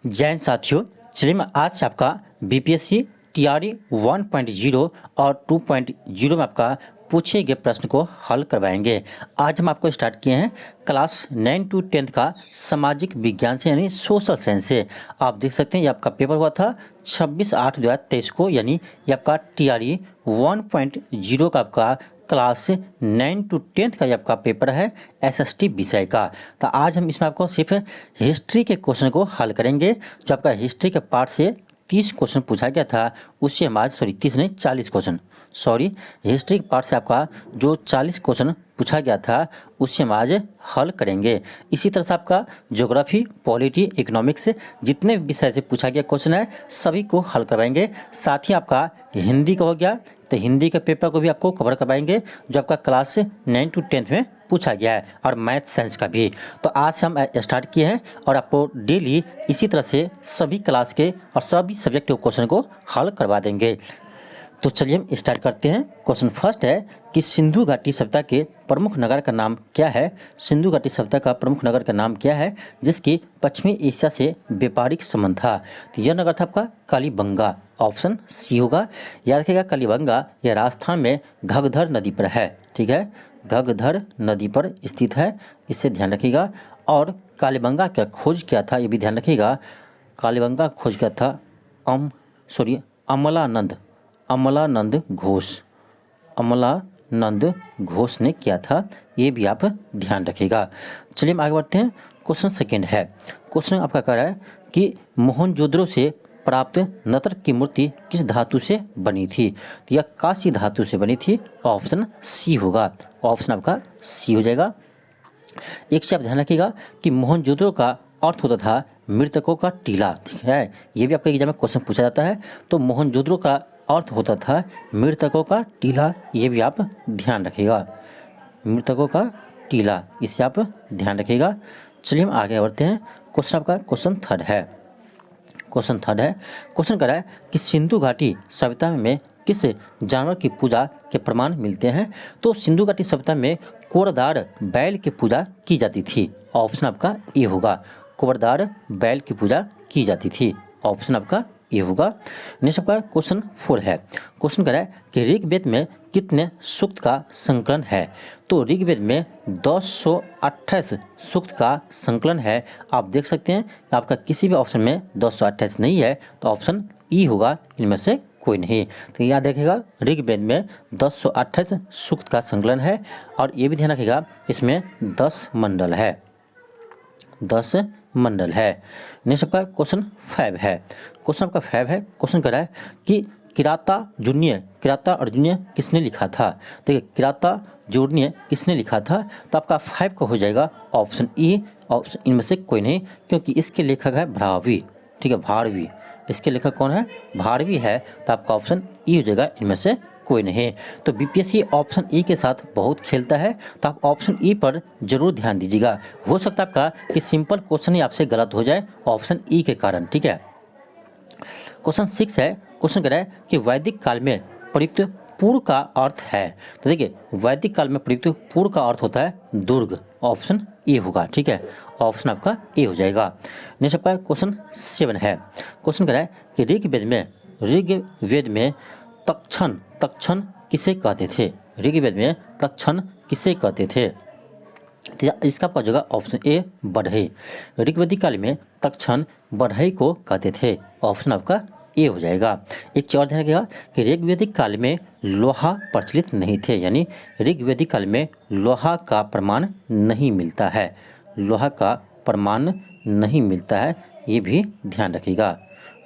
जय हिंद साथियों, चलिए मैं आज से आपका बीपीएससी टीआरई 1.0 और 2.0 में आपका पूछे गए प्रश्न को हल करवाएंगे। आज हम आपको स्टार्ट किए हैं क्लास 9 टू 10 का सामाजिक विज्ञान से यानी सोशल साइंस से। आप देख सकते हैं ये आपका पेपर हुआ था 26/8/2023 को, यानी ये आपका टीआरई 1.0 का आपका क्लास 9 टू 10 का ये आपका पेपर है एसएसटी विषय का। तो आज हम इसमें आपको सिर्फ हिस्ट्री के क्वेश्चन को हल करेंगे। जो आपका हिस्ट्री के पार्ट से 30 क्वेश्चन पूछा गया था उससे हम आज 30 नहीं 40 क्वेश्चन हिस्ट्री के पार्ट से आपका जो 40 क्वेश्चन पूछा गया था उससे हम आज हल करेंगे। इसी तरह से आपका ज्योग्राफी, पॉलिटी, इकोनॉमिक्स जितने विषय से पूछा गया क्वेश्चन है सभी को हल करवाएंगे। साथ ही आपका हिंदी का हो गया तो हिंदी के पेपर को भी आपको कवर करवाएंगे जो आपका क्लास 9 टू 10 में पूछा गया है, और मैथ साइंस का भी। तो आज हम स्टार्ट किए हैं और आपको डेली इसी तरह से सभी क्लास के और सभी सब्जेक्ट के क्वेश्चन को हल करवा देंगे। तो चलिए हम स्टार्ट करते हैं। क्वेश्चन फर्स्ट है कि सिंधु घाटी सभ्यता के प्रमुख नगर का नाम क्या है। सिंधु घाटी सभ्यता का प्रमुख नगर का नाम क्या है जिसकी पश्चिमी एशिया से व्यापारिक संबंध था। तो यह नगर था आपका कालीबंगा, ऑप्शन सी होगा। याद रखिएगा कालीबंगा यह राजस्थान में घग्घर नदी पर है, ठीक है, घग्घर नदी पर स्थित है, इससे ध्यान रखिएगा। और कालीबंगा का खोज क्या था ये भी ध्यान रखिएगा। कालीबंगा खोज क्या था अमलानंद घोष ने किया था, ये भी आप ध्यान रखिएगा। चलिए हम आगे बढ़ते हैं। क्वेश्चन सेकंड है, क्वेश्चन आपका कह रहा है कि मोहनजोदड़ो से प्राप्त नतर की मूर्ति किस धातु से बनी थी। तो यह कांस्य धातु से बनी थी, ऑप्शन सी होगा। ऑप्शन आपका सी हो जाएगा। एक से आप ध्यान रखिएगा कि मोहनजोदड़ो का अर्थ होता था मृतकों का टीला, ठीक है, ये भी आपका एग्जाम में क्वेश्चन पूछा जाता है। तो मोहनजोदड़ो का अर्थ होता था मृतकों का टीला, ये भी आप ध्यान रखिएगा, मृतकों का टीला, इसे आप ध्यान रखिएगा। चलिए हम आगे बढ़ते हैं। क्वेश्चन आपका क्वेश्चन थर्ड है। क्वेश्चन कर रहा है कि सिंधु घाटी सभ्यता में किस जानवर की पूजा के प्रमाण मिलते हैं। तो सिंधु घाटी सभ्यता में कोरदार बैल की पूजा की जाती थी, ऑप्शन आपका ए होगा। कोरदार बैल की पूजा की जाती थी, ऑप्शन आपका ए होगा। नेक्स्ट आपका क्वेश्चन 4 है। क्वेश्चन कह रहा है कि ऋग्वेद में कितने सूक्त का संकलन है। तो ऋग्वेद में 228 सूक्त का संकलन है। आप देख सकते हैं आपका किसी भी ऑप्शन में 228 नहीं है, तो ऑप्शन ई होगा, इनमें से कोई नहीं। तो याद रखिएगा ऋग्वेद में 228 सूक्त का संकलन है, और ये भी ध्यान रखिएगा इसमें 10 मंडल है, 10 मंडल है। नेक्स्ट आपका क्वेश्चन 5 है। क्वेश्चन आपका 5 है। क्वेश्चन कह रहा है कि किराता अर्जुनीय किसने लिखा था। देखिए किराता जोड़नीय किसने लिखा था, तो आपका 5 का हो जाएगा ऑप्शन ई। ऑप्शन इनमें से कोई नहीं, क्योंकि इसके लेखक है भारवी, ठीक है, भारवी। इसके लेखक कौन है, भारवी है, तो आपका ऑप्शन ई हो जाएगा, इनमें से कोई नहीं। तो बीपीएससी ऑप्शन ई के साथ बहुत खेलता है, तो आप ऑप्शन ई पर जरूर ध्यान दीजिएगा। हो सकता है आपका कि सिंपल क्वेश्चन ही आपसे गलत हो जाए ऑप्शन ई के कारण, ठीक है। क्वेश्चन 6 है। क्वेश्चन कह रहा है कि वैदिक काल में प्रयुक्त पुर का अर्थ है। तो देखिए वैदिक काल में प्रयुक्त पुर का अर्थ होता है दुर्ग, ऑप्शन ए होगा, ठीक है, ऑप्शन आपका ए हो जाएगा। नेक्स्ट आपका क्वेश्चन 7 है। क्वेश्चन कह रहा है कि ऋग्वेद में तक्षण किसे कहते थे। ऋग्वेद में तक्षण किसे कहते थे, तो इसका आपका जगह ऑप्शन ए बढ़ई। ऋग्वेदिक काल में तक्षण बढ़ई को कहते थे, ऑप्शन आपका ए हो जाएगा। एक चीज और ध्यान रखिएगा कि ऋग्वेदिक काल में लोहा प्रचलित नहीं थे, यानी ऋग्वेदिक काल में लोहा का प्रमाण नहीं मिलता है, लोहा का प्रमाण नहीं मिलता है, ये भी ध्यान रखिएगा।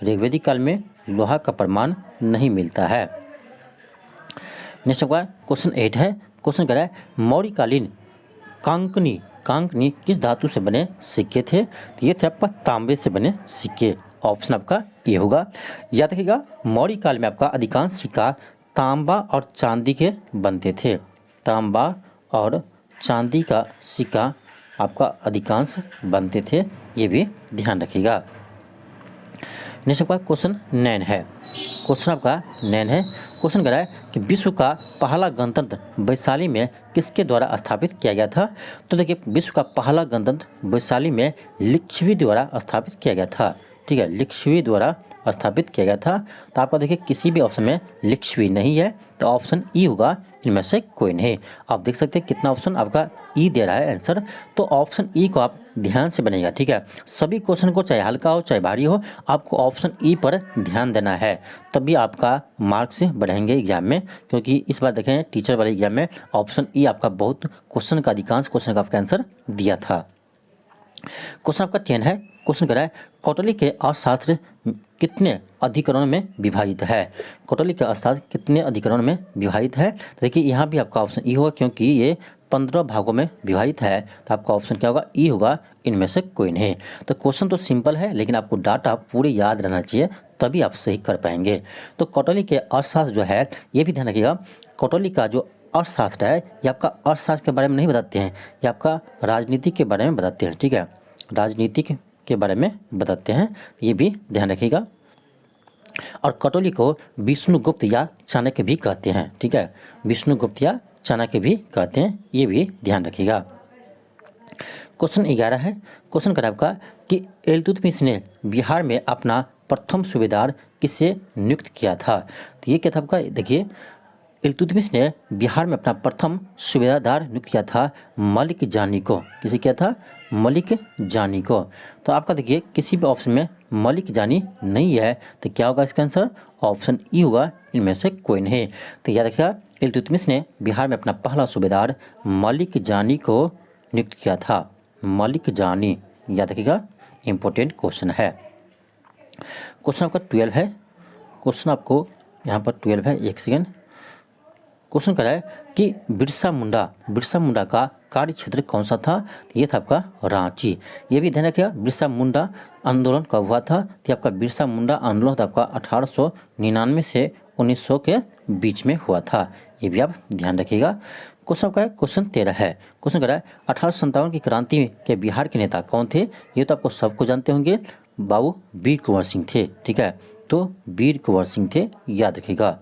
ऋग्वेदिक काल में लोहा का प्रमाण नहीं मिलता है। नेक्स्ट आपका क्वेश्चन 8 है। क्वेश्चन कह रहा है मौर्यकालीन कांकनी किस धातु से बने सिक्के थे। तो ये थे आपका तांबे से बने सिक्के, ऑप्शन आपका ये होगा। याद रखिएगा मौर्य काल में आपका अधिकांश सिक्का तांबा और चांदी के बनते थे, तांबा और चांदी का सिक्का आपका अधिकांश बनते थे, ये भी ध्यान रखिएगा। नेक्स्ट आपका क्वेश्चन 9 है। क्वेश्चन आपका 9 है। क्वेश्चन कह रहा है कि विश्व का पहला गणतंत्र वैशाली में किसके द्वारा स्थापित किया गया था। तो देखिए विश्व का पहला गणतंत्र वैशाली में लिच्छवी द्वारा स्थापित किया गया था, ठीक है, लिच्छवी द्वारा स्थापित किया गया था। तो आपका देखिए किसी भी ऑप्शन में लिच्छवी नहीं है, तो ऑप्शन ई होगा इनमें से कोई नहीं। आप देख सकते हैं कितना ऑप्शन आपका ई दे रहा है आंसर, तो ऑप्शन ई को आप ध्यान से बनेगा, ठीक है। सभी क्वेश्चन को चाहे हल्का हो चाहे भारी हो, आपको ऑप्शन ई पर ध्यान देना है, तभी आपका मार्क्स बढ़ेंगे एग्जाम में। क्योंकि इस बार देखें टीचर वाले एग्जाम में ऑप्शन ई आपका बहुत क्वेश्चन का, अधिकांश क्वेश्चन का आपका आंसर दिया था। क्वेश्चन आपका 10 है। क्वेश्चन कह रहा है कौटिल्य के अर्थशास्त्र कितने अधिकरणों में विभाजित है। कौटिल्य के अर्थशास्त्र कितने अधिकरणों में विभाजित है। तो देखिए यहाँ भी आपका ऑप्शन ई होगा, क्योंकि ये 15 भागों में विभाजित है, तो आपका ऑप्शन क्या होगा, ई होगा, इनमें से कोई नहीं। तो क्वेश्चन तो सिंपल है, लेकिन आपको डाटा पूरे याद रहना चाहिए, तभी आप सही कर पाएंगे। तो कौटिल्य के अर्थशास्त्र जो है, ये भी ध्यान रखिएगा, कौटिल्य का जो अर्थशास्त्र है ये आपका अर्थशास्त्र के बारे में नहीं बताते हैं, ये आपका राजनीति के बारे में बताते हैं, ठीक है, राजनीति के बारे में बताते हैं, ये भी ध्यान रखिएगा। और कौटिल्य को विष्णुगुप्त या चाणक्य भी कहते हैं, ठीक है, विष्णुगुप्त या चाणक्य भी कहते हैं, ये भी ध्यान रखिएगा। क्वेश्चन 11 है। क्वेश्चन कर आपका कि इल्तुतमिश ने बिहार में अपना प्रथम सूबेदार किससे नियुक्त किया था। तो ये क्या था आपका, देखिए इल्तुतमिश ने बिहार में अपना प्रथम सूबेदार नियुक्त किया था मलिक जानी को। किसे किया था, मलिक जानी को। तो आपका देखिए किसी भी ऑप्शन में मलिक जानी नहीं है, तो क्या होगा इसका आंसर, ऑप्शन ई होगा, इनमें से कोई नहीं। तो याद रखिएगा इल्तुतमिश ने बिहार में अपना पहला सूबेदार मलिक जानी को नियुक्त किया था, मलिक जानी, याद रखिएगा, इंपॉर्टेंट क्वेश्चन है। क्वेश्चन आपका 12 है। क्वेश्चन आपको यहाँ पर 12 है, एक सेकेंड। क्वेश्चन कह रहा है कि बिरसा मुंडा का कार्य क्षेत्र कौन सा था। तो ये था आपका रांची। ये भी ध्यान रखिएगा, बिरसा मुंडा आंदोलन कब हुआ था। तो आपका बिरसा मुंडा आंदोलन था आपका 1899 से 1900 के बीच में हुआ था, ये भी आप ध्यान रखिएगा। क्वेश्चन का है क्वेश्चन 13 है। क्वेश्चन कह रहा है 1857 की क्रांति के बिहार के नेता कौन थे। ये तो आपको सबको जानते होंगे, बाबू वीर कुंवर सिंह थे, ठीक है, तो वीर कुंवर सिंह थे, याद रखिएगा,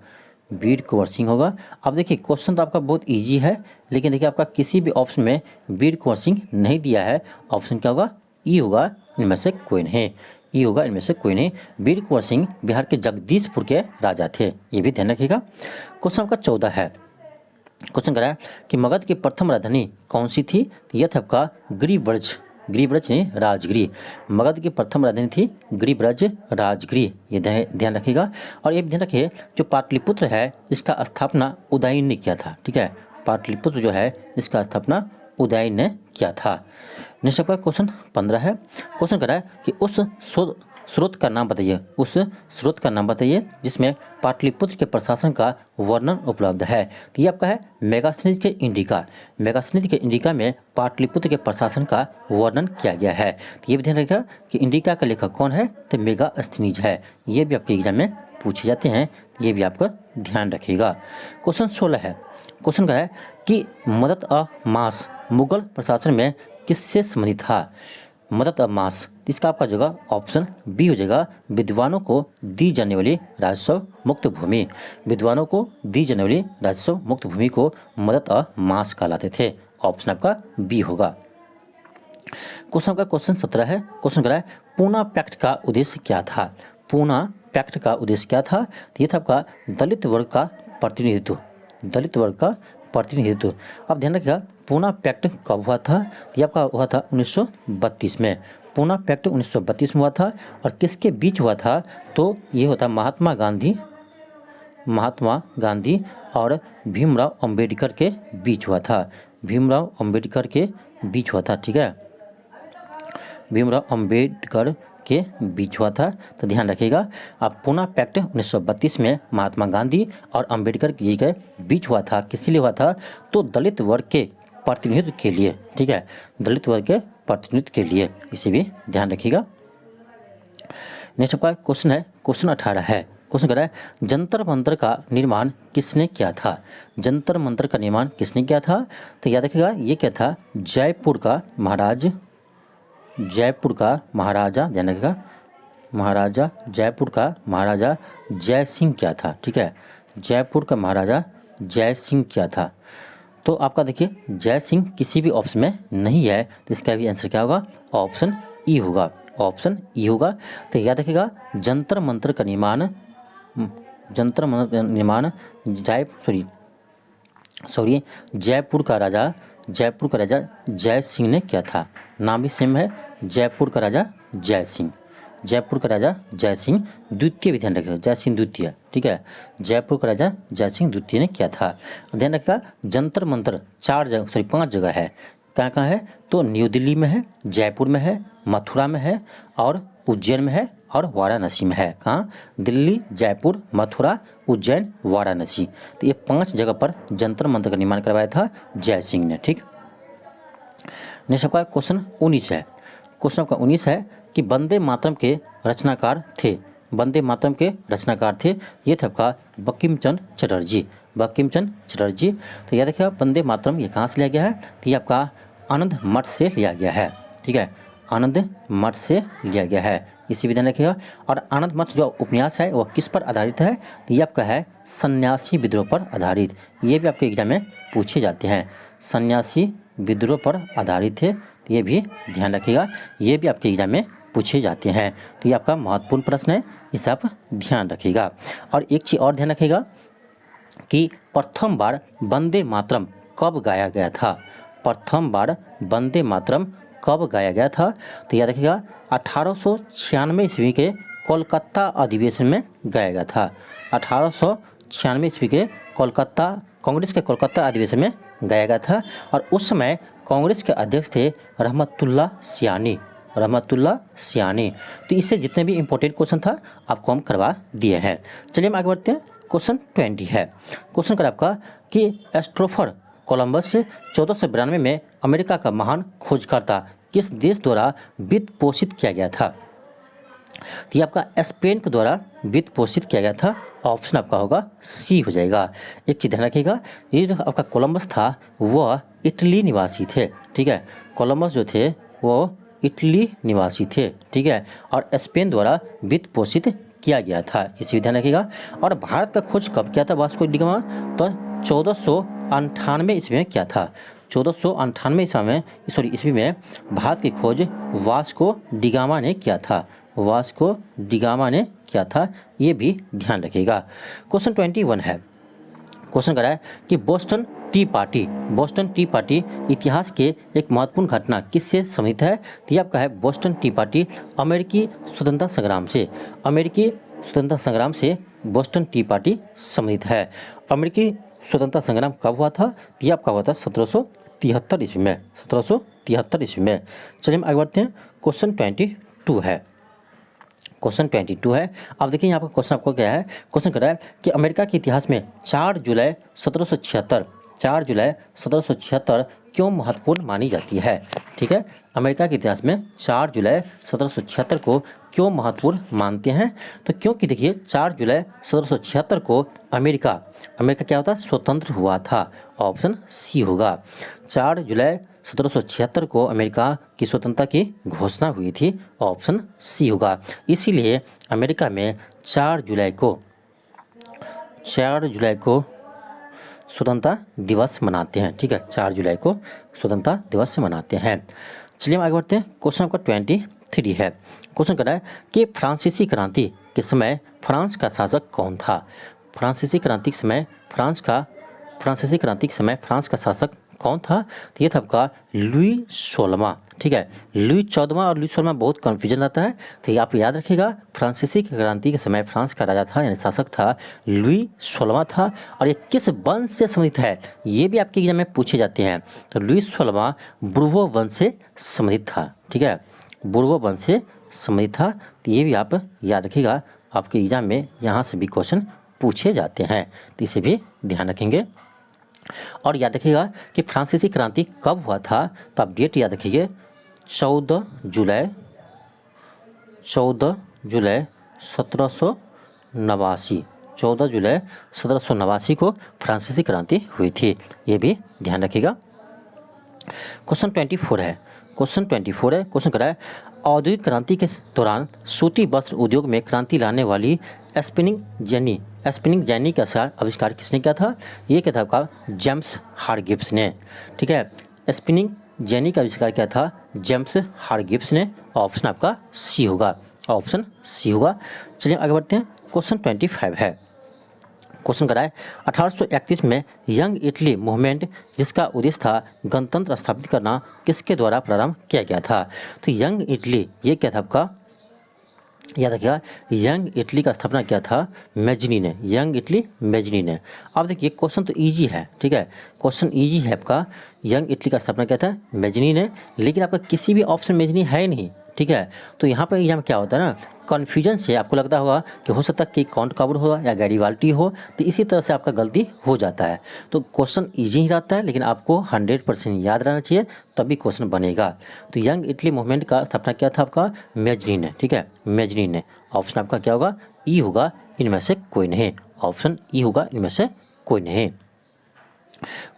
वीर कुंवर सिंह होगा। अब देखिए क्वेश्चन तो आपका बहुत इजी है, लेकिन देखिए आपका किसी भी ऑप्शन में वीर कुंवर सिंह नहीं दिया है, ऑप्शन क्या होगा, ई होगा, इनमें से कोई नहीं, ई होगा, इनमें से कोई नहीं। वीर कुंवर सिंह बिहार के जगदीशपुर के राजा थे, ये भी ध्यान रखिएगा। क्वेश्चन आपका 14 है। क्वेश्चन कह रहा है कि मगध की प्रथम राजधानी कौन सी थी। तो यह था आपका गिरिब्रज नहीं, राजगिरी। मगध की प्रथम राजधानी थी गिरिब्रज राजगिरी, ये ध्यान रखिएगा। और ये भी ध्यान रखिए जो पाटलिपुत्र है इसका स्थापना उदयन ने किया था, ठीक है, पाटलिपुत्र जो है इसका स्थापना उदयन ने किया था। नेक्स्ट आपका क्वेश्चन 15 है। क्वेश्चन कर रहा है कि उस स्रोत का नाम बताइए, उस स्रोत का नाम बताइए जिसमें पाटलिपुत्र के प्रशासन का वर्णन उपलब्ध है। तो ये आपका है मेगास्थनीज के इंडिका। मेगास्थनीज के इंडिका में पाटलिपुत्र के प्रशासन का वर्णन किया गया है। तो ये भी ध्यान रखिएगा कि इंडिका का लेखक कौन है, तो मेगास्थनीज है, ये भी आपके एग्जाम में पूछे जाते हैं, ये भी आपका ध्यान रखिएगा। क्वेश्चन 16 है। क्वेश्चन का है कि मदद-ए-मास मुगल प्रशासन में किससे संबंधित था। मदद-ए-मास, इसका आपका जगह ऑप्शन बी हो जाएगा, विद्वानों को दी जाने वाली राजस्व मुक्त भूमि। विद्वानों को दी जाने वाली राजस्व मुक्त भूमि को मदद-ए-मास कहलाते थे, ऑप्शन आपका बी होगा। क्वेश्चन का क्वेश्चन 17 है। क्वेश्चन कह रहा है पूना पैक्ट का उद्देश्य क्या था। पूना पैक्ट का उद्देश्य क्या था। तो ये था आपका दलित वर्ग का प्रतिनिधित्व, दलित वर्ग का प्रतिनिधित्व। अब ध्यान रखिएगा पूना पैक्ट कब हुआ था। ये आपका हुआ था 1932 में। पूना पैक्ट 1932 में हुआ था और किसके बीच हुआ था, तो ये होता महात्मा गांधी और भीमराव अंबेडकर के बीच हुआ था। भीमराव अंबेडकर के बीच हुआ था, ठीक है, भीमराव अंबेडकर के बीच हुआ था। तो ध्यान रखिएगा अब पूना पैक्ट 1932 में महात्मा गांधी और अंबेडकर जी के बीच हुआ था। किस लिए हुआ था, तो दलित वर्ग के प्रतिनिधित्व के लिए, ठीक है, दलित वर्ग के प्रतिनिधित्व के लिए, इसे भी ध्यान रखिएगा। नेक्स्ट आपका क्वेश्चन है क्वेश्चन 18 है। क्वेश्चन कह रहा है जंतर मंतर का निर्माण किसने किया था। जंतर मंतर का निर्माण किसने किया था। तो याद रखिएगा ये क्या था, जयपुर का महाराजा, ध्यान रखिएगा, महाराजा जयपुर का महाराजा जय सिंह क्या था, ठीक है, जयपुर का महाराजा जय सिंह क्या था। तो आपका देखिए जय सिंह किसी भी ऑप्शन में नहीं है, तो इसका भी आंसर क्या होगा, ऑप्शन ई होगा, ऑप्शन ई होगा। तो याद रखिएगा जंतर मंतर का निर्माण जयपुर का राजा जय सिंह ने किया था। नाम भी सेम है, जयपुर का राजा जय सिंह द्वितीय भी ध्यान रखिएगा, जय सिंह द्वितीय, ठीक है। जयपुर का राजा जय सिंह द्वितीय ने किया था। ध्यान रखिएगा जंतर मंतर 5 जगह है। कहाँ कहाँ है? तो न्यू दिल्ली में है, जयपुर में है, मथुरा में है और उज्जैन में है और वाराणसी में है। कहाँ? दिल्ली, जयपुर, मथुरा, उज्जैन, वाराणसी। तो ये 5 जगह पर जंतर मंतर का निर्माण करवाया था जय सिंह ने, ठीक। नेक्स्ट आपका क्वेश्चन 19 है। क्वेश्चन आपका 19 है कि वंदे मातरम के रचनाकार थे। ये थे आपका बंकिम चंद्र चटर्जी। तो याद रखिएगा वंदे मातरम ये कहाँ से लिया गया है? तो ये आपका आनंद मठ से लिया गया है, ठीक है। आनंद मठ से लिया गया है, इसी भी ध्यान रखिएगा। और आनंद मठ जो उपन्यास है वह किस पर आधारित है? तो ये आपका है सन्यासी विद्रोह पर आधारित। ये भी आपके एग्जाम में पूछे जाते हैं, सन्यासी विद्रोह पर आधारित है। तो ये भी ध्यान रखिएगा, ये भी आपके एग्जाम में पूछे जाते हैं। तो ये आपका महत्वपूर्ण प्रश्न है, इसे आप ध्यान रखिएगा। और एक चीज़ और ध्यान रखिएगा कि प्रथम बार वंदे मातरम कब गाया गया था? तो याद रखिएगा 1896 ईस्वी के कोलकाता अधिवेशन में गाया गया था। 1896 ईस्वी के कांग्रेस के कोलकाता अधिवेशन में गाया गया था। और उस समय कांग्रेस के अध्यक्ष थे रहमतुल्लाह सियानी। तो इससे जितने भी इंपॉर्टेंट क्वेश्चन था आपको हम करवा दिए हैं। चलिए हम आगे बढ़ते हैं। क्वेश्चन 20 है। क्वेश्चन कर आपका कि एस्ट्रोफर कोलंबस 1492 में अमेरिका का महान खोजकर्ता किस देश द्वारा वित्त पोषित किया गया था? तो ये आपका स्पेन के द्वारा वित्त पोषित किया गया था। ऑप्शन आपका होगा सी हो जाएगा। एक चीज़ ध्यान रखिएगा, ये जो आपका कोलंबस था वह इटली निवासी थे, ठीक है। कोलंबस जो थे वो इटली निवासी थे, ठीक है। और स्पेन द्वारा वित्त पोषित किया गया था, इसी ध्यान रखिएगा। और भारत का खोज कब किया था वास्को डी गामा? तो 1498 ईस्वी में किया था। 1498 ईस्वी में भारत की खोज वास्को डी गामा ने किया था। ये भी ध्यान रखिएगा। क्वेश्चन 21 है। क्वेश्चन करा है कि बोस्टन टी पार्टी इतिहास के एक महत्वपूर्ण घटना किससे संबंधित है? तो ये आपका है बोस्टन टी पार्टी अमेरिकी स्वतंत्रता संग्राम से बोस्टन टी पार्टी संबंधित है। अमेरिकी स्वतंत्रता संग्राम कब हुआ था? ये आपका हुआ था 1773 ईस्वी में। चलिए हम आगे बढ़ते हैं। क्वेश्चन 22 है। अब देखिए यहाँ पर क्वेश्चन आपको क्या है? क्वेश्चन कर रहा है कि अमेरिका के इतिहास में 4 जुलाई 1776 क्यों महत्वपूर्ण मानी जाती है? ठीक है, अमेरिका के इतिहास में 4 जुलाई 1776 को क्यों महत्वपूर्ण मानते हैं? तो क्योंकि देखिए 4 जुलाई 1776 को अमेरिका क्या होता है? स्वतंत्र हुआ था। ऑप्शन सी होगा। 4 जुलाई 1776 को अमेरिका की स्वतंत्रता की घोषणा हुई थी। ऑप्शन सी होगा। इसीलिए अमेरिका में 4 जुलाई को स्वतंत्रता दिवस मनाते हैं। ठीक है, 4 जुलाई को स्वतंत्रता दिवस से मनाते हैं। चलिए हम आगे बढ़ते हैं। क्वेश्चन आपका 23 है। क्वेश्चन कर रहा है कि फ्रांसीसी क्रांति के समय फ्रांस का शासक कौन था? फ्रांसीसी क्रांति के समय फ्रांस का शासक कौन था? तो ये था आपका लुई 16वां। ठीक है, लुई 14वां और लुई 16वां बहुत कन्फ्यूजन रहता है, तो ये आप याद रखिएगा। फ्रांसीसी क्रांति के समय फ्रांस का राजा था यानी शासक था लुई 16वां था। और ये किस वंश से संबंधित है ये भी आपके एग्जाम में पूछे जाते हैं। तो लुई 16वां बुर्बो वंश से संबंधित था। ठीक है, बुर्बो वंश से संबंधित था। तो ये भी आप याद रखिएगा, आपके एग्जाम में यहाँ से भी क्वेश्चन पूछे जाते हैं, तो इसे भी ध्यान रखेंगे। और याद रखिएगा कि फ्रांसीसी क्रांति कब हुआ था, तो आप डेट याद रखिए 14 जुलाई 1789। 14 जुलाई 1789 को फ्रांसीसी क्रांति हुई थी, ये भी ध्यान रखिएगा। क्वेश्चन 24 है। क्वेश्चन करा है औद्योगिक क्रांति के दौरान सूती वस्त्र उद्योग में क्रांति लाने वाली स्पिनिंग जेनी का आविष्कार किसने किया था? ये क्या था आपका? जेम्स हारग्रीव्स ने। ठीक है, स्पिनिंग जेनी का आविष्कार किया था जेम्स हारग्रीव्स ने। ऑप्शन आपका सी होगा, ऑप्शन सी होगा। चलिए आगे बढ़ते हैं। क्वेश्चन 25 है। क्वेश्चन कराए 1831 में यंग इटली मूवमेंट जिसका उद्देश्य था गणतंत्र स्थापित करना किसके द्वारा प्रारंभ किया गया था? तो यंग इटली ये क्या था आपका, याद रखिएगा, यंग इटली का स्थापना किया था मैजनी ने, यंग इटली मैजनी ने। अब देखिए क्वेश्चन तो इजी है, ठीक है, क्वेश्चन इजी है आपका। यंग इटली का स्थापना किया था मैजनी ने, लेकिन आपका किसी भी ऑप्शन मैजनी है नहीं, ठीक है। तो यहाँ पर एग्जाम क्या होता है ना, कन्फ्यूजन से आपको लगता होगा कि हो सकता है कि कॉन्ट काबूर होगा या गैरीवाल्टी हो, तो इसी तरह से आपका गलती हो जाता है। तो क्वेश्चन इजी ही रहता है, लेकिन आपको 100% याद रहना चाहिए, तभी क्वेश्चन बनेगा। तो यंग इटली मूवमेंट का स्थापना किया था आपका मैजनी ने, ठीक है, मैजनी ने। ऑप्शन आपका क्या होगा, ई होगा, इनमें से कोई नहीं, ऑप्शन ई होगा, इनमें से कोई नहीं।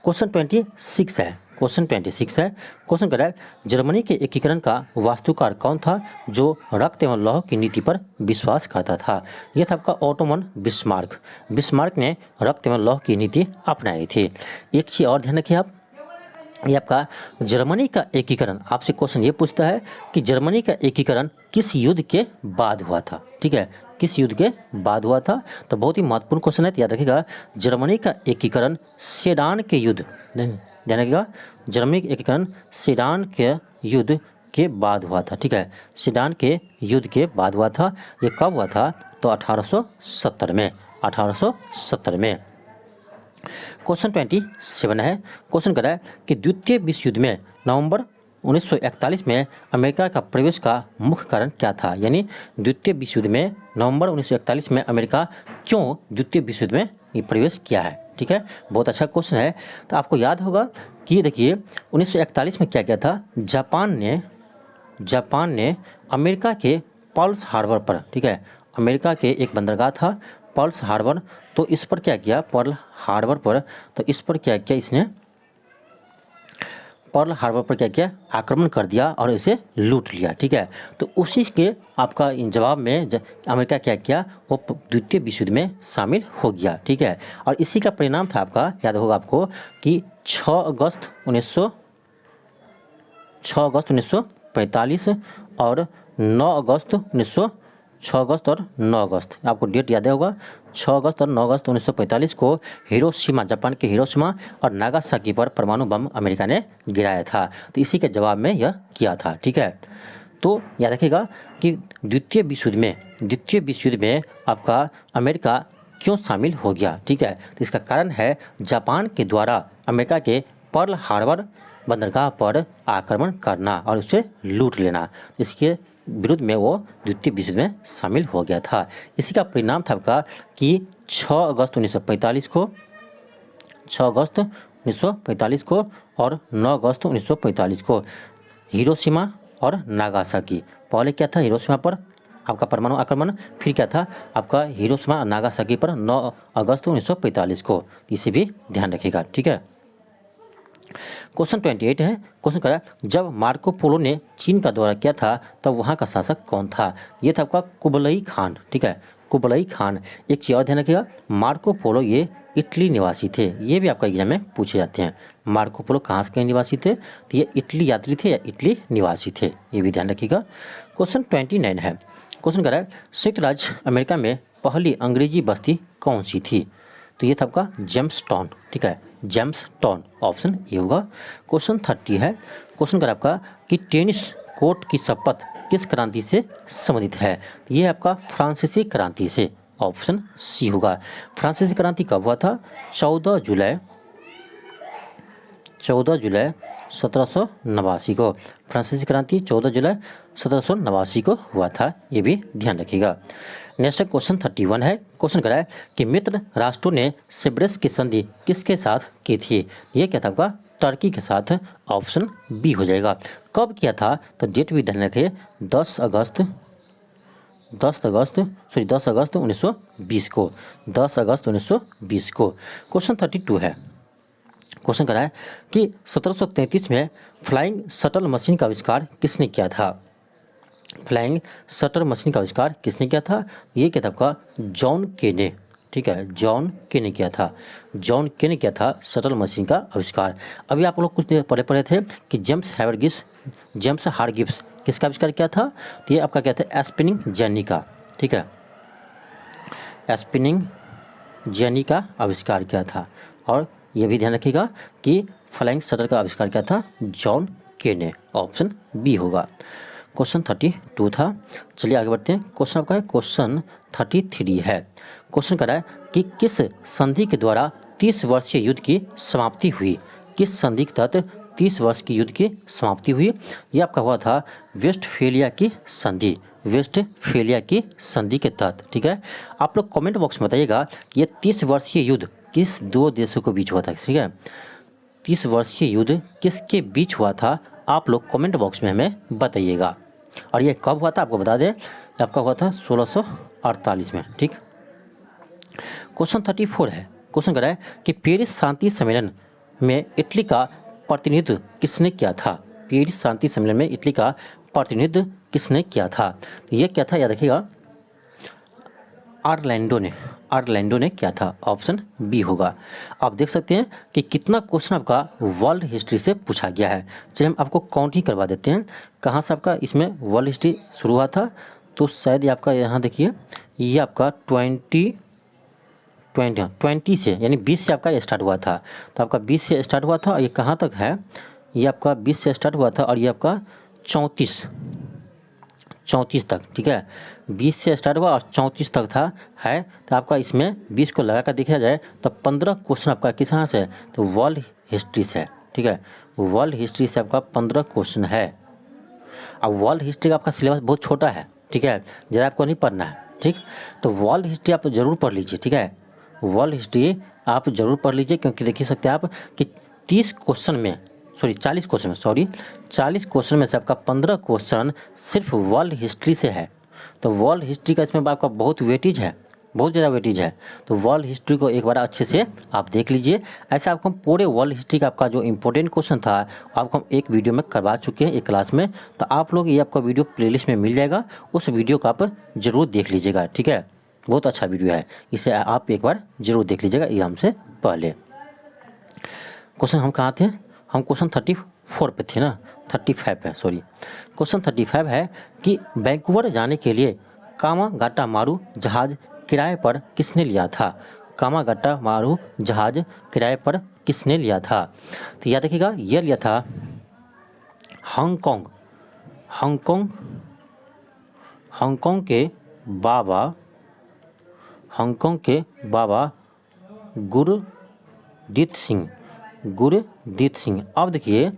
क्वेश्चन 26 है, क्वेश्चन 26 है। क्वेश्चन कह रहा है जर्मनी के एकीकरण का वास्तुकार कौन था जो रक्त एवं लौह की नीति पर विश्वास करता था? यह था आपका ऑटोमन बिस्मार्क। बिस्मार्क ने रक्त एवं लौह की नीति अपनाई थी। एक चीज़ और ध्यान रखिए आप, ये आपका जर्मनी का एकीकरण, आपसे क्वेश्चन ये पूछता है कि जर्मनी का एकीकरण किस युद्ध के बाद हुआ था, ठीक है, किस युद्ध के बाद हुआ था? तो बहुत ही महत्वपूर्ण क्वेश्चन है, तो याद रखिएगा जर्मनी का एकीकरण सेडान के युद्ध, ध्यान रखिएगा, जर्मनी का एकीकरण सेडान के युद्ध के बाद हुआ था, ठीक है, सेडान के युद्ध के बाद हुआ था। ये कब हुआ था? तो 1870 में, 1870 में। क्वेश्चन 27 है। क्वेश्चन कर रहा है कि द्वितीय विश्व युद्ध में नवंबर 1941 में अमेरिका का प्रवेश का मुख्य कारण क्या था? यानी द्वितीय विश्व युद्ध में नवंबर 1941 में अमेरिका क्यों द्वितीय विश्व युद्ध में ये प्रवेश किया है, ठीक है, बहुत अच्छा क्वेश्चन है। तो आपको याद होगा कि देखिए 1941 में क्या किया था, जापान ने अमेरिका के पर्ल हार्बर पर, ठीक है, अमेरिका के एक बंदरगाह था पर्ल हार्बर, तो इस पर क्या किया, पर्ल हार्बर पर, तो इस पर क्या किया, इसने पर्ल हार्बर पर क्या किया, आक्रमण कर दिया और इसे लूट लिया, ठीक है। तो उसी के आपका जवाब में अमेरिका क्या किया, वो द्वितीय विश्व युद्ध में शामिल हो गया, ठीक है। और इसी का परिणाम था आपका, याद होगा आपको कि 6 अगस्त 1945 और 9 अगस्त 6 अगस्त और 9 अगस्त, आपको डेट याद होगा, 6 अगस्त और 9 अगस्त 1945 को हिरोशिमा, जापान के हिरोशिमा और नागासाकी पर परमाणु बम अमेरिका ने गिराया था। तो इसी के जवाब में यह किया था, ठीक है। तो याद रखिएगा कि द्वितीय विश्व युद्ध में आपका अमेरिका क्यों शामिल हो गया, ठीक है। तो इसका कारण है जापान के द्वारा अमेरिका के पर्ल हार्बर बंदरगाह पर आक्रमण करना और उसे लूट लेना, इसके विरुद्ध में वो द्वितीय विश्व युद्ध में शामिल हो गया था। इसी का परिणाम था आपका कि 6 अगस्त 1945 को और 9 अगस्त 1945 को हिरोशिमा और नागासाकी, पहले क्या था हिरोशिमा पर आपका परमाणु आक्रमण, फिर क्या था आपका हिरोशिमा और नागासाकी पर 9 अगस्त 1945 को, इसे भी ध्यान रखिएगा, ठीक है। क्वेश्चन 28 है। क्वेश्चन करा जब मार्को पोलो ने चीन का दौरा किया था तब वहाँ का शासक कौन था? ये था आपका कुबलई खान, ठीक है, कुबलई खान। एक चीज़ और ध्यान रखिएगा, मार्को पोलो ये इटली निवासी थे, ये भी आपका एग्जाम में पूछे जाते हैं। मार्को पोलो कहाँ से निवासी थे? तो ये इटली यात्री थे या इटली निवासी थे, ये भी ध्यान रखिएगा। क्वेश्चन 29 है। क्वेश्चन करा संयुक्त राज्य अमेरिका में पहली अंग्रेजी बस्ती कौन सी थी? तो ये था आपका जेम्स टाउन, ठीक है, जेम्स टाउन, ऑप्शन ए होगा। क्वेश्चन 30 है। क्वेश्चन कर आपका कि टेनिस कोर्ट की शपथ किस क्रांति से संबंधित है? ये आपका फ्रांसीसी क्रांति से, ऑप्शन सी होगा। फ्रांसीसी क्रांति कब हुआ था? 14 जुलाई 1789 को। फ्रांसीसी क्रांति 14 जुलाई 1789 को हुआ था, ये भी ध्यान रखिएगा। नेक्स्ट क्वेश्चन 31 है। क्वेश्चन करा है कि मित्र राष्ट्रों ने सेब्रेस की संधि किसके साथ की थी? ये क्या था आपका? टर्की के साथ, ऑप्शन बी हो जाएगा। कब किया था? तो डेट भी ध्यान रखिए, 10 अगस्त 1920 को, 10 अगस्त 1920 को। क्वेश्चन 32 है। क्वेश्चन करा है कि 1733 में फ्लाइंग शटल मशीन का आविष्कार किसने किया था? फ्लाइंग शटल मशीन का आविष्कार किसने किया था? ये क्या था आपका? जॉन के ने, ठीक है, जॉन के ने किया था। जॉन के ने किया था शटल मशीन का आविष्कार। अभी आप लोग कुछ देर पढ़े थे कि जेम्स हारगिब्स किसका आविष्कार किया था? तो ये आपका क्या था? स्पिनिंग जेनी का, ठीक है, स्पिनिंग जेनी का आविष्कार किया था। और ये भी ध्यान रखिएगा कि फ्लाइंग शटर का आविष्कार किया था? जॉन के ने। ऑप्शन बी होगा। क्वेश्चन 32 था। चलिए आगे बढ़ते हैं। क्वेश्चन आपका है क्वेश्चन 33 है। क्वेश्चन कह रहा है कि किस संधि के द्वारा 30 वर्षीय युद्ध की समाप्ति हुई? किस संधि के तहत 30 वर्ष की युद्ध की समाप्ति हुई? यह आपका हुआ था वेस्टफेलिया की संधि, वेस्टफेलिया की संधि के तहत, ठीक है। आप लोग कमेंट बॉक्स में बताइएगा कि ये 30 वर्षीय युद्ध किस दो देशों के बीच हुआ था, ठीक है। 30 वर्षीय युद्ध किसके बीच हुआ था? आप लोग कमेंट बॉक्स में हमें बताइएगा। और ये कब हुआ था आपको बता दें, आपका हुआ था 1648 में, ठीक। क्वेश्चन 34 है। क्वेश्चन कर रहा है कि पेरिस शांति सम्मेलन में इटली का प्रतिनिधित्व किसने किया था? पेरिस शांति सम्मेलन में इटली का प्रतिनिधित्व किसने किया था? ये क्या था, याद रखिएगा, ऑरलैंडो ने किया था। ऑप्शन बी होगा। आप देख सकते हैं कि कितना क्वेश्चन आपका वर्ल्ड हिस्ट्री से पूछा गया है। चलिए हम आपको काउंट ही करवा देते हैं कहाँ से आपका इसमें वर्ल्ड हिस्ट्री शुरू हुआ था। तो शायद ये आपका यहाँ देखिए, ये आपका 20 से यानी 20 से आपका स्टार्ट हुआ था। तो आपका 20 से स्टार्ट हुआ था और ये कहाँ तक है? ये आपका 20 से स्टार्ट हुआ था और ये आपका 34 तक, ठीक है। 20 से स्टार्ट हुआ और 34 तक था है। तो आपका इसमें 20 को लगा कर देखा जाए तो 15 क्वेश्चन आपका किस यहाँ से? तो वर्ल्ड हिस्ट्री से, ठीक है। वर्ल्ड हिस्ट्री से आपका 15 क्वेश्चन है। अब वर्ल्ड हिस्ट्री का आपका सिलेबस बहुत छोटा है, ठीक है, ज़्यादा आपको नहीं पढ़ना है, ठीक। तो वर्ल्ड हिस्ट्री आप ज़रूर पढ़ लीजिए, ठीक है। वर्ल्ड हिस्ट्री आप ज़रूर पढ़ लीजिए, क्योंकि देख सकते हैं आप कि 40 क्वेश्चन में से आपका 15 क्वेश्चन सिर्फ वर्ल्ड हिस्ट्री से है। तो वर्ल्ड हिस्ट्री का इसमें आपका बहुत वेटेज है, बहुत ज़्यादा वेटेज है। तो वर्ल्ड हिस्ट्री को एक बार अच्छे से आप देख लीजिए। ऐसे आपको हम पूरे वर्ल्ड हिस्ट्री का आपका जो इंपॉर्टेंट क्वेश्चन था आपको हम एक वीडियो में करवा चुके हैं, एक क्लास में। तो आप लोग ये आपका वीडियो प्लेलिस्ट में मिल जाएगा, उस वीडियो को आप ज़रूर देख लीजिएगा, ठीक है। बहुत अच्छा वीडियो है, इसे आप एक बार ज़रूर देख लीजिएगा एग्जाम से पहले। क्वेश्चन हम कहाँ थे? हम क्वेश्चन 34 पे थे ना, 35 है, सॉरी। क्वेश्चन 35 है कि वैंकूवर जाने के लिए कामागाटामारू जहाज़ किराए पर किसने लिया था? कामागाटामारू जहाज़ किराए पर किसने लिया था? तो याद रखिएगा, यह लिया था हांगकांग के बाबा गुरदीत सिंह। अब देखिए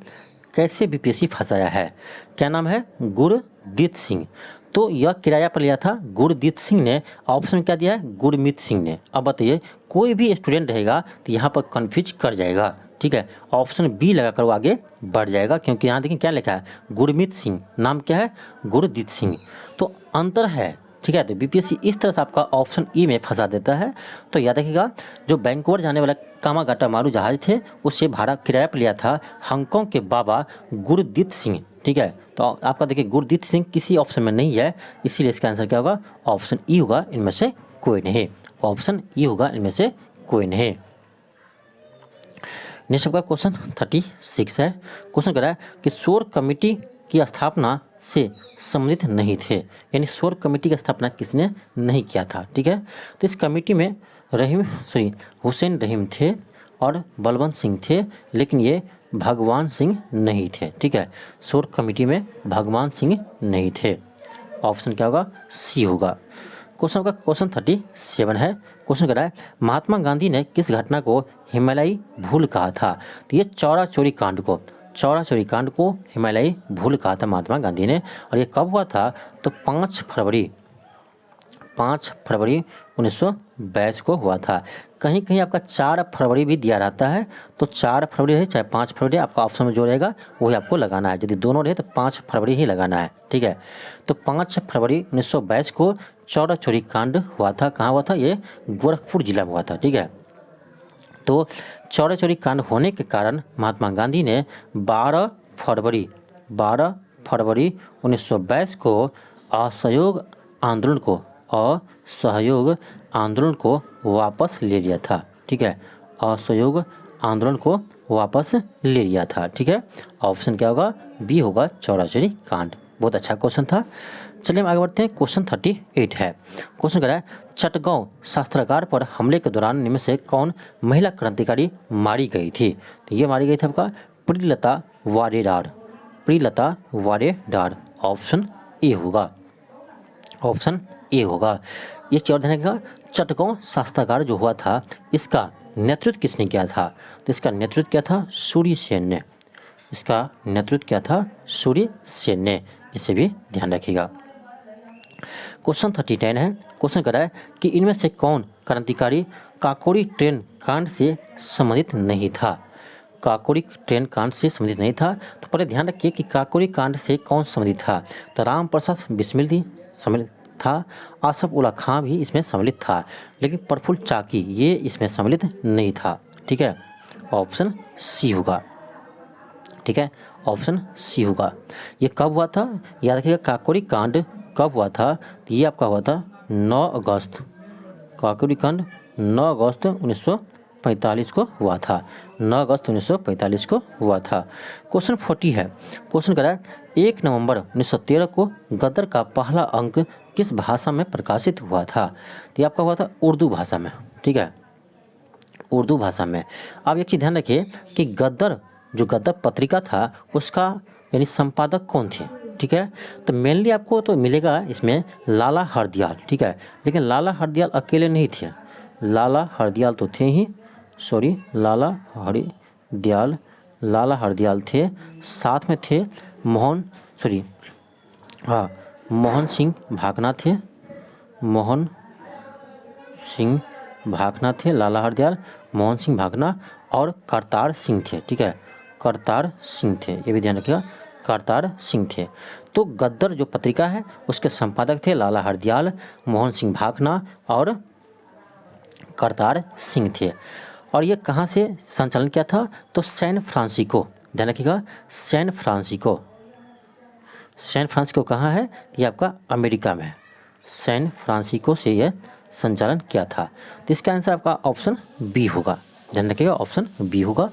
कैसे बीपीएससी फंसाया है। क्या नाम है? गुरदीत सिंह। तो यह किराया पर लिया था गुरदीत सिंह ने। ऑप्शन में क्या दिया है? गुरमीत सिंह ने। अब बताइए, कोई भी स्टूडेंट रहेगा तो यहाँ पर कन्फ्यूज कर जाएगा, ठीक है। ऑप्शन बी लगा कर वो आगे बढ़ जाएगा, क्योंकि यहाँ देखिए क्या लिखा है? गुरमीत सिंह। नाम क्या है? गुरदीत सिंह। तो अंतर है, ठीक है। तो बीपीएससी इस तरह से आपका ऑप्शन ई में फंसा देता है। तो याद रखिएगा, जो वैंकूवर जाने वाला कामागाटामारू जहाज थे उससे भाड़ा किराया पर लिया था हांगकांग के बाबा गुरदीत सिंह, ठीक है। तो आपका देखिए गुरदीत सिंह किसी ऑप्शन में नहीं है, इसीलिए इसका आंसर क्या होगा? ऑप्शन ई होगा, इनमें से कोई नहीं। ऑप्शन ई होगा, इनमें से कोई नहीं। नेक्स्ट आपका क्वेश्चन 36 है। क्वेश्चन कह रहा है कि शोर कमेटी की स्थापना से सम्मिलित नहीं थे, यानी शोर कमेटी की स्थापना किसने नहीं किया था, ठीक है। तो इस कमेटी में हुसैन रहीम थे और बलवंत सिंह थे, लेकिन ये भगवान सिंह नहीं थे, ठीक है। शोर कमेटी में भगवान सिंह नहीं थे। ऑप्शन क्या होगा? सी होगा। क्वेश्चन का क्वेश्चन 37 है। क्वेश्चन कह रहा है महात्मा गांधी ने किस घटना को हिमालयी भूल कहा था? तो ये चौरा चोरी कांड को हिमालयी भूल कहा था महात्मा गांधी ने। और ये कब हुआ था? तो 5 फरवरी 1922 को हुआ था। कहीं कहीं आपका 4 फरवरी भी दिया रहता है, तो 4 फरवरी है चाहे 5 फरवरी, आपका ऑप्शन में जो रहेगा वही आपको लगाना है। यदि दोनों रहे तो 5 फरवरी ही लगाना है, ठीक है। तो 5 फरवरी 1922 को चौरा चोरी कांड हुआ था। कहाँ हुआ था? ये गोरखपुर जिला में हुआ था, ठीक है। तो चौरा चोरी कांड होने के कारण महात्मा गांधी ने 12 फरवरी 1922 को असहयोग आंदोलन को वापस ले लिया था, ठीक है। असहयोग आंदोलन को वापस ले लिया था, ठीक है। ऑप्शन क्या होगा? बी होगा, चौरा चोरी कांड। बहुत अच्छा क्वेश्चन था। चलिए हम आगे बढ़ते हैं। क्वेश्चन 38 है। क्वेश्चन कह रहा है चटगांव शस्त्रागार पर हमले के दौरान निम्न से कौन महिला क्रांतिकारी मारी गई थी? तो ये मारी गई थी आपका प्रियलता वाडेदार। प्रियलता वाडेदार ऑप्शन ए होगा। ऑप्शन ए होगा। ये चीज और ध्यान रखिएगा, चटगांव शस्त्रागार जो हुआ था इसका नेतृत्व किसने किया था? तो इसका नेतृत्व क्या था? सूर्य सेन ने। इसका नेतृत्व क्या था? सूर्य सेन ने। इसे भी ध्यान रखिएगा। क्वेश्चन 39 है। क्वेश्चन कर रहा है कि इनमें से कौन क्रांतिकारी काकोरी ट्रेन कांड से संबंधित नहीं था? काकोरी ट्रेन कांड से संबंधित नहीं था। तो पहले ध्यान रखिए कि काकोरी कांड से कौन संबंधित था? तो राम प्रसाद बिस्मिल भी सम्मिलित था, आसफ उल्ला खां भी इसमें सम्मिलित था, लेकिन प्रफुल्ल चाकी ये इसमें सम्मिलित नहीं था। ठीक है, ऑप्शन सी होगा। ठीक है, ऑप्शन सी होगा। ये कब हुआ था? याद रखिएगा, काकोरी कांड कब हुआ था? तो ये आपका हुआ था 9 अगस्त। काकोरी कांड 9 अगस्त 1945 को हुआ था। 9 अगस्त 1945 को हुआ था। क्वेश्चन 40 है। क्वेश्चन कह रहा है 1 नवंबर 1913 को गदर का पहला अंक किस भाषा में प्रकाशित हुआ था? तो ये आपका हुआ था उर्दू भाषा में। ठीक है, उर्दू भाषा में। अब एक चीज़ ध्यान रखिए कि गदर जो गदर पत्रिका था उसका यानी संपादक कौन थे? ठीक है, तो मेनली आपको तो मिलेगा इसमें लाला हरदयाल। ठीक है, लेकिन लाला हरदयाल अकेले नहीं थे। लाला हरदयाल तो थे ही, सॉरी लाला हरदयाल थे, साथ में थे मोहन सिंह भाकना थे। मोहन सिंह भाकना थे, लाला हरदयाल, मोहन सिंह भाकना और करतार सिंह थे। ठीक है, करतार सिंह थे, ये भी ध्यान रखिएगा, करतार सिंह थे। तो गद्दर जो पत्रिका है उसके संपादक थे लाला हरदयाल, मोहन सिंह भाकना और करतार सिंह थे। और ये कहाँ से संचालन किया था? तो सैन फ्रांसिस्को। ध्यान रखिएगा, सैन फ्रांसिस्को कहाँ है? ये आपका अमेरिका में है। सैन फ्रांसिस्को से यह संचालन किया था। तो इसका आंसर आपका ऑप्शन बी होगा। ध्यान रखिएगा, ऑप्शन बी होगा।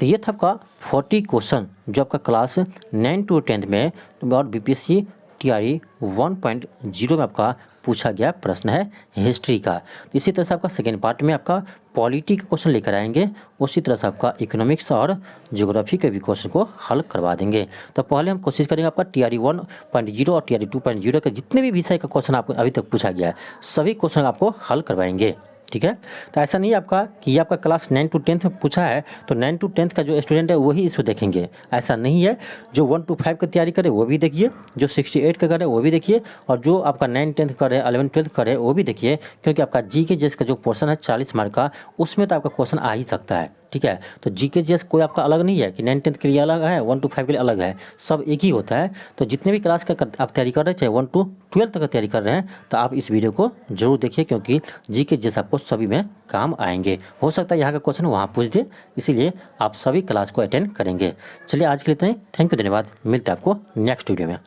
तो ये था आपका 40 क्वेश्चन जो आपका क्लास 9 to 10 में और बीपीएससी टीआरई 1.0 में आपका पूछा गया प्रश्न है हिस्ट्री का। तो इसी तरह से आपका सेकेंड पार्ट में आपका पॉलिटी का क्वेश्चन लेकर आएंगे, उसी तरह से आपका इकोनॉमिक्स और ज्योग्राफी के भी क्वेश्चन को हल करवा देंगे। तो पहले हम कोशिश करेंगे आपका टीआरई 1.0 और टीआरई 2.0 के जितने भी विषय का क्वेश्चन आपको अभी तक पूछा गया है सभी क्वेश्चन आपको हल करवाएंगे। ठीक है, तो ऐसा नहीं आपका कि ये आपका क्लास 9 to 10 में पूछा है तो 9 to 10 का जो स्टूडेंट है वही इसको देखेंगे, ऐसा नहीं है। जो 1 to 5 की तैयारी करे वो भी देखिए, जो 68 का करे वो भी देखिए, और जो आपका 9 10 करे 11 12 करे वो भी देखिए, क्योंकि आपका जीके जीएस का जो पोर्शन है 40 मार्क का, उसमें तो आपका क्वेश्चन आ ही सकता है। ठीक है, तो जीके जीएस कोई आपका अलग नहीं है कि 9 10 के लिए अलग है, 1 to 5 के लिए अलग है, सब एक ही होता है। तो जितने भी क्लास का आप तैयारी कर रहे हैं, चाहे 1 to 12 तक का तैयारी कर रहे हैं, तो आप इस वीडियो को जरूर देखिए, क्योंकि जीके जीएस आपको सभी में काम आएंगे। हो सकता है यहाँ का क्वेश्चन वहाँ पूछ दे, इसीलिए आप सभी क्लास को अटेंड करेंगे। चलिए आज के लिए इतना ही। थैंक यू, धन्यवाद। मिलते हैं आपको नेक्स्ट वीडियो में।